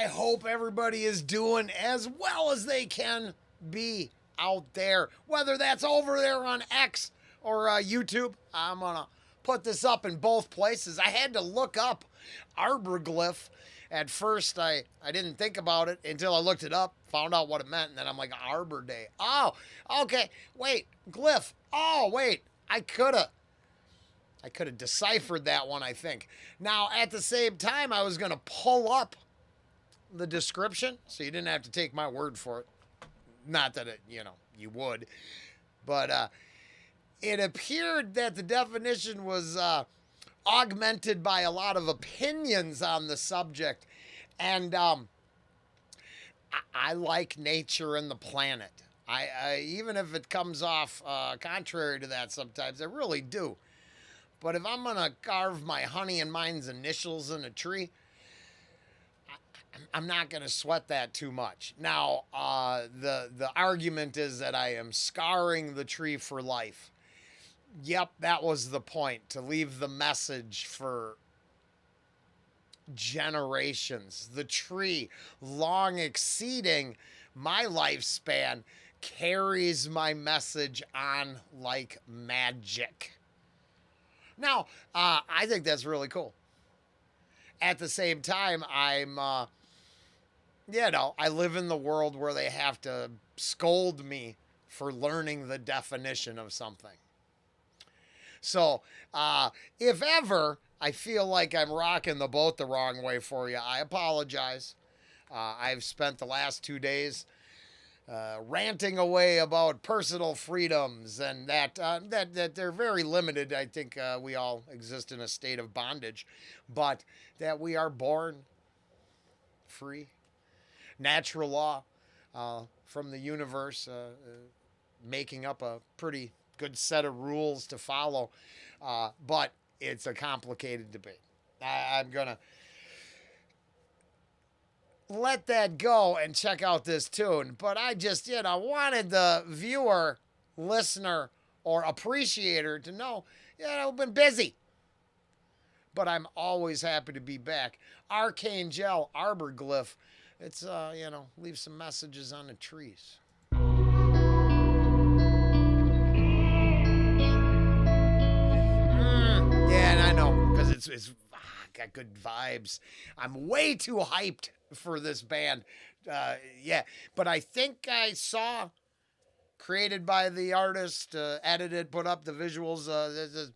hope everybody is doing as well as they can be out there, whether that's over there on X or YouTube. I'm going to put this up in both places. I had to look up Arborglyph. At first, I didn't think about it until I looked it up, found out what it meant, and then I'm like, Arbor Day. Oh, okay. Wait, glyph. Oh, wait. I could have deciphered that one, I think. Now, at the same time, I was going to pull up the description, so you didn't have to take my word for it. Not that you would. But it appeared that the definition was augmented by a lot of opinions on the subject. And I like nature and the planet. I even if it comes off contrary to that sometimes, I really do. But if I'm going to carve my honey and mine's initials in a tree, I'm not going to sweat that too much. Now, the argument is that I am scarring the tree for life. Yep, that was the point, to leave the message for generations. The tree, long exceeding my lifespan, carries my message on like magic. Now, I think that's really cool. At the same time, I live in the world where they have to scold me for learning the definition of something. So, if ever I feel like I'm rocking the boat the wrong way for you, I apologize. I've spent the last 2 days ranting away about personal freedoms and that they're very limited. I think we all exist in a state of bondage, but that we are born free. Natural law from the universe making up a pretty good set of rules to follow, but it's a complicated debate. I'm going to let that go and check out this tune, but I just, wanted the viewer, listener, or appreciator to know, I've been busy. But I'm always happy to be back. Arcane-Gel, Arborglyph. It's, leave some messages on the trees. Yeah, and I know, because it's got good vibes. I'm way too hyped for this band. But I think I saw, created by the artist, edited, put up the visuals. There's a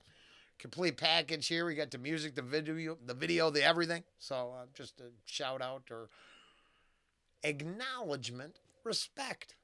complete package here. We got the music, the video, the everything. So just a shout out or acknowledgement, respect.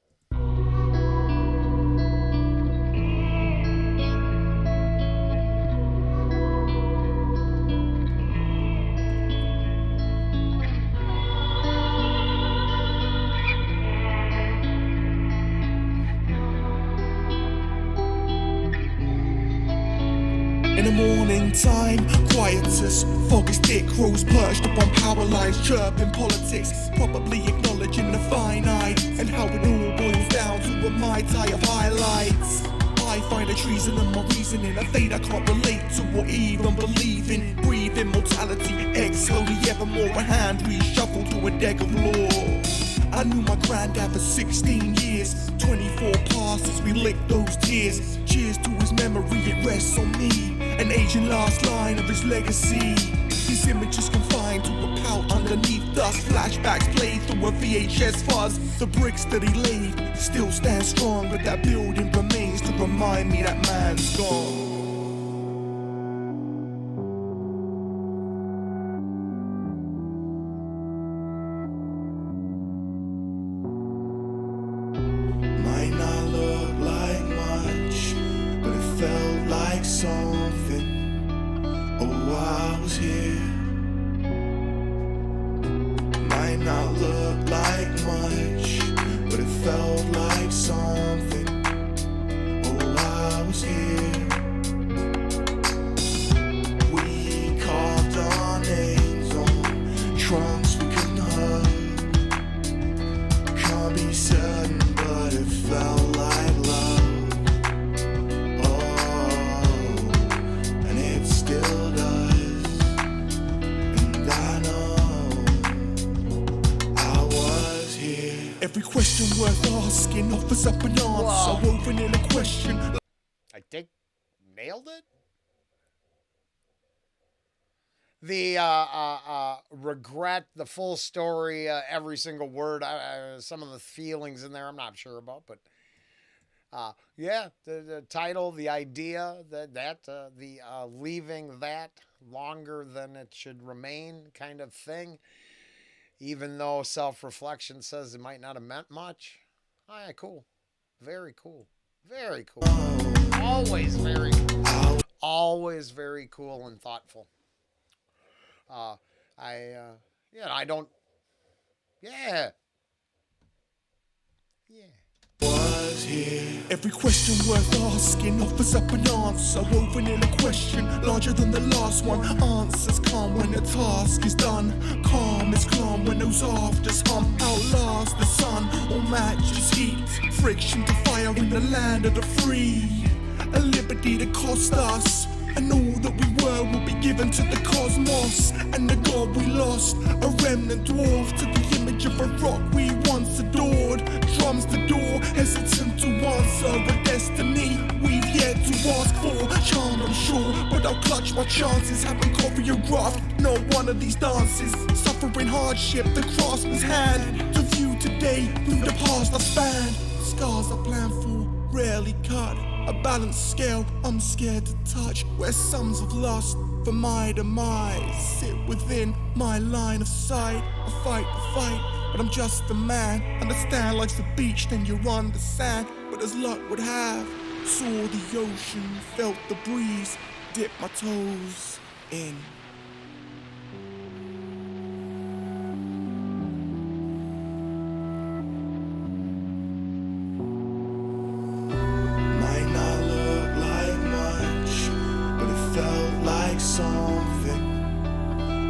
In the morning time, quietus, fog is thick, crows perched upon power lines, chirping politics, probably acknowledging the finite, and how it all boils down to a mai tai of highlights. I find a treason in my reasoning, a fate I can't relate to or even believe in. Breathe immortality, exhale the evermore, a hand reshuffled to a deck of law. I knew my granddad for 16 years, 24 passes, we licked those tears. Cheers to his memory, it rests on me, an aging last line of his legacy. His image is confined to a pout underneath dust. Flashbacks played through a VHS fuzz. The bricks that he laid still stand strong, but that building remains to remind me that man's gone. Might not look like much, but it felt like something. Oh, I was here. Might not look like much, but it felt like something. Oh, I was here. We carved our names on trunks we couldn't hug. Can't be certain, but it felt like love. Oh, and it still does. And I know Every question worth asking offers up an answer. Wow. Woven in a question. I think nailed it. The regret, the full story, every single word, some of the feelings in there, I'm not sure about, but yeah, the title, the idea the leaving that longer than it should remain kind of thing, even though self-reflection says it might not have meant much. Oh, yeah, cool. Very cool. Very cool. Always very cool and thoughtful. Uh, yeah, I don't, yeah. Yeah. Was here. Every question worth asking offers up an answer. Woven in a question larger than the last one. Answers come when the task is done. Calm is calm when those afters hum. Outlast the sun or matches heat. Friction to fire in the land of the free. A liberty that cost us. And all that we were will be given to the cosmos. And the God we lost, a remnant dwarf to the image of a rock we once adored. Drums the door, hesitant to answer a destiny we've yet to ask for. Charmed, I'm sure, but I'll clutch my chances. Haven't choreographed no one of these dances. Suffering hardship, the craftsman's hand. To view today through the past I've spanned. Scars I plan for, rarely cut. A balanced scale I'm scared to touch, where sums of lust for my demise sit within my line of sight. I fight the fight, but I'm just a man. Understand life's a beach, then you're under sand. But as luck would have, saw the ocean, felt the breeze, dipped my toes in. Something.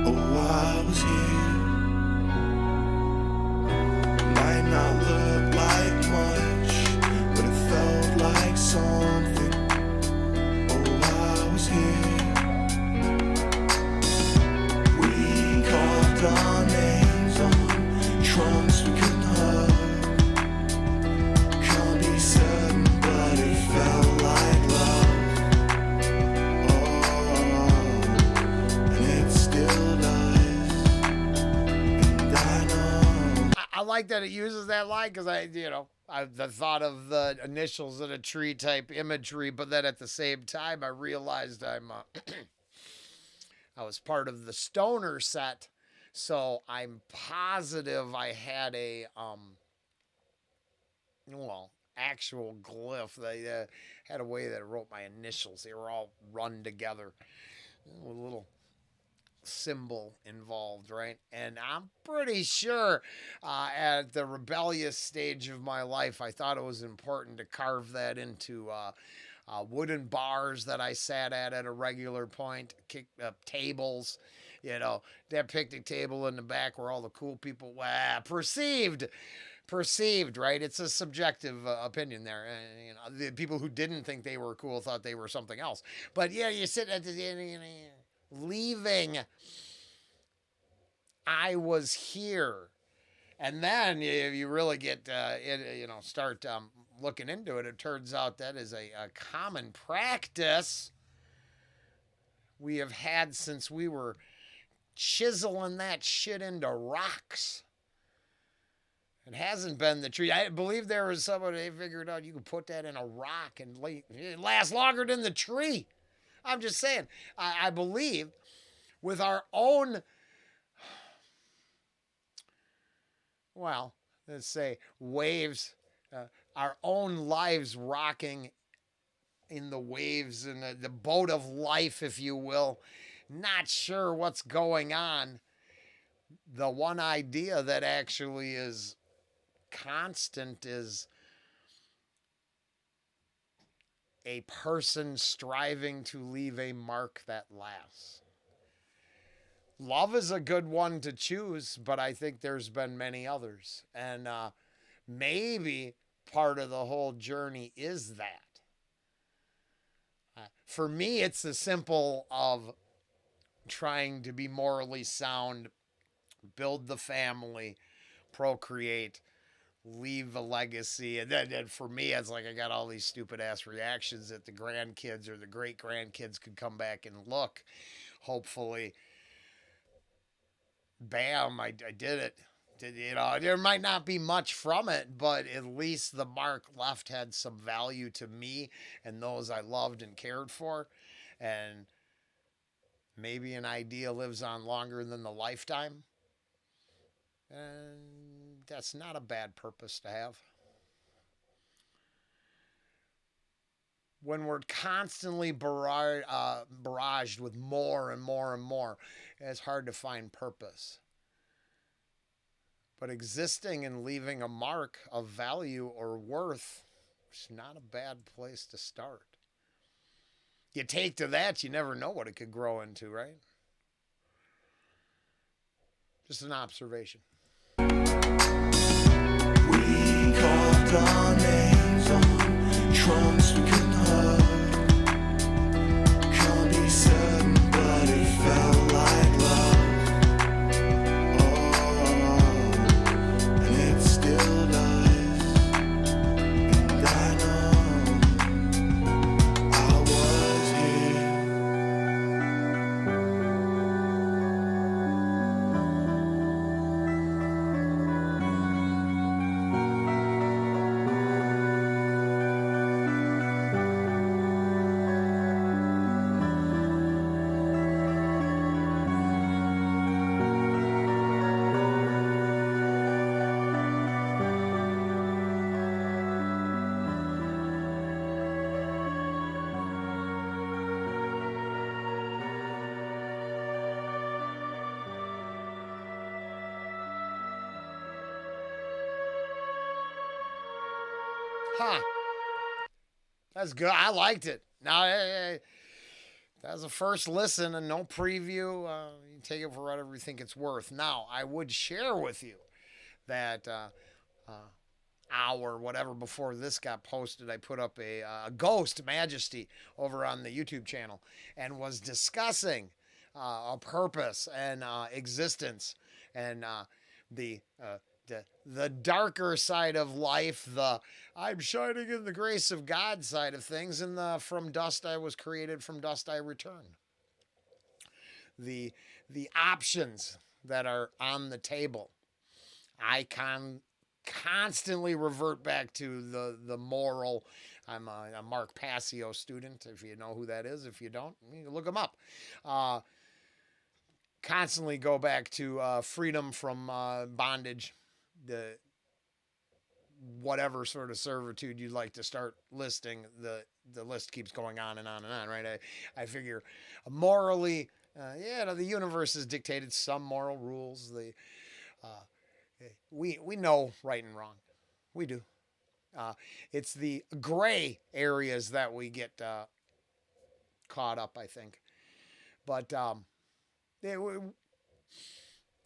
Oh, I was here. Might not look like much, but it felt like something. Oh, I was here. We carved our names on trunks we couldn't hug. Can't be certain, but it felt like love. I like that it uses that line because the thought of the initials in a tree type imagery, but then at the same time I realized I was part of the stoner set, so I'm positive I had a actual glyph. They had a way that it wrote my initials. They were all run together with a little symbol involved, right? And I'm pretty sure at the rebellious stage of my life, I thought it was important to carve that into wooden bars that I sat at a regular point, kick tables, that picnic table in the back where all the cool people perceived, right? It's a subjective opinion there. The people who didn't think they were cool thought they were something else. But yeah, you sit at the leaving, I was here. And then if you really get start looking into it, it turns out that is a common practice we have had since we were chiseling that shit into rocks. It hasn't been the tree. I believe there was somebody, they figured out you could put that in a rock and it lasts longer than the tree. I'm just saying, I believe with our own, let's say waves, our own lives rocking in the waves and the boat of life, if you will, not sure what's going on. The one idea that actually is constant is a person striving to leave a mark that lasts. Love is a good one to choose, but I think there's been many others. And maybe part of the whole journey is that. For me, it's the simple of trying to be morally sound, build the family, procreate, leave a legacy. And then for me, it's like I got all these stupid ass reactions that the grandkids or the great grandkids could come back and look. Hopefully, bam, I did it. There might not be much from it, but at least the mark left had some value to me and those I loved and cared for. And maybe an idea lives on longer than the lifetime. And that's not a bad purpose to have. When we're constantly barraged with more and more and more, it's hard to find purpose. But existing and leaving a mark of value or worth is not a bad place to start. You take to that, you never know what it could grow into, right? Just an observation. We carved our names on trunks we couldn't hug. Can't be certain, but it felt like love. Oh, and it still does. And I know I was here. Huh. That's good. I liked it. Now, that was a first listen and no preview. You take it for whatever you think it's worth. Now, I would share with you that hour, whatever, before this got posted, I put up a Ghost Majesty over on the YouTube channel and was discussing a purpose and existence and the darker side of life, the I'm shining in the grace of God side of things, and the from dust I was created, from dust I return. The options that are on the table. I constantly revert back to the moral. I'm a Mark Passio student, if you know who that is. If you don't, you can look him up. Constantly go back to freedom from bondage, the whatever sort of servitude you'd like to start listing. The list keeps going on and on and on, right? I figure morally, the universe has dictated some moral rules. We know right and wrong. We do. It's the gray areas that we get caught up, I think. But the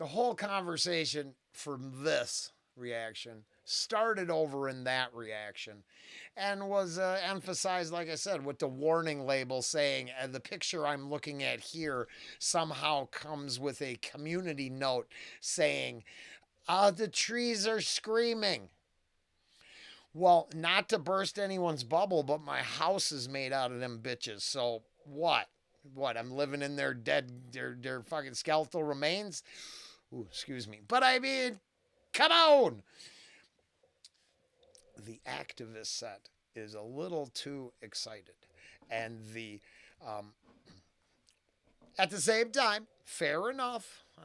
whole conversation from this reaction started over in that reaction and was emphasized, like I said, with the warning label saying the picture I'm looking at here somehow comes with a community note saying, the trees are screaming. Well, not to burst anyone's bubble, but my house is made out of them bitches. So what? What? I'm living in their dead, their fucking skeletal remains? Ooh, excuse me. But I mean, come on. The activist set is a little too excited. And at the same time, fair enough. I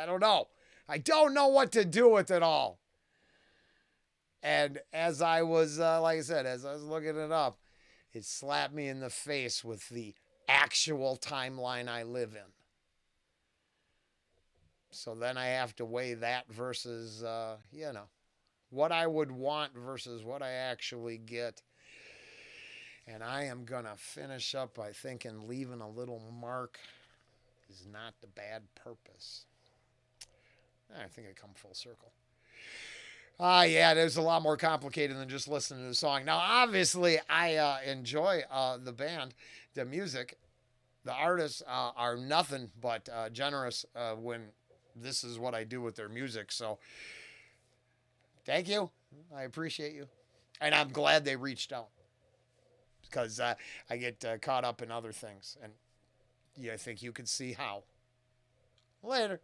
don't know. I don't know what to do with it all. And as I was, like I said, as I was looking it up, it slapped me in the face with the actual timeline I live in. So then I have to weigh that versus, what I would want versus what I actually get. And I am going to finish up by thinking leaving a little mark is not the bad purpose. I think I come full circle. Yeah, it was a lot more complicated than just listening to the song. Now, obviously, I enjoy the band, the music. The artists are nothing but generous when this is what I do with their music. So Thank you. I appreciate you. And I'm glad they reached out because I get caught up in other things. And yeah, I think you can see how. Later.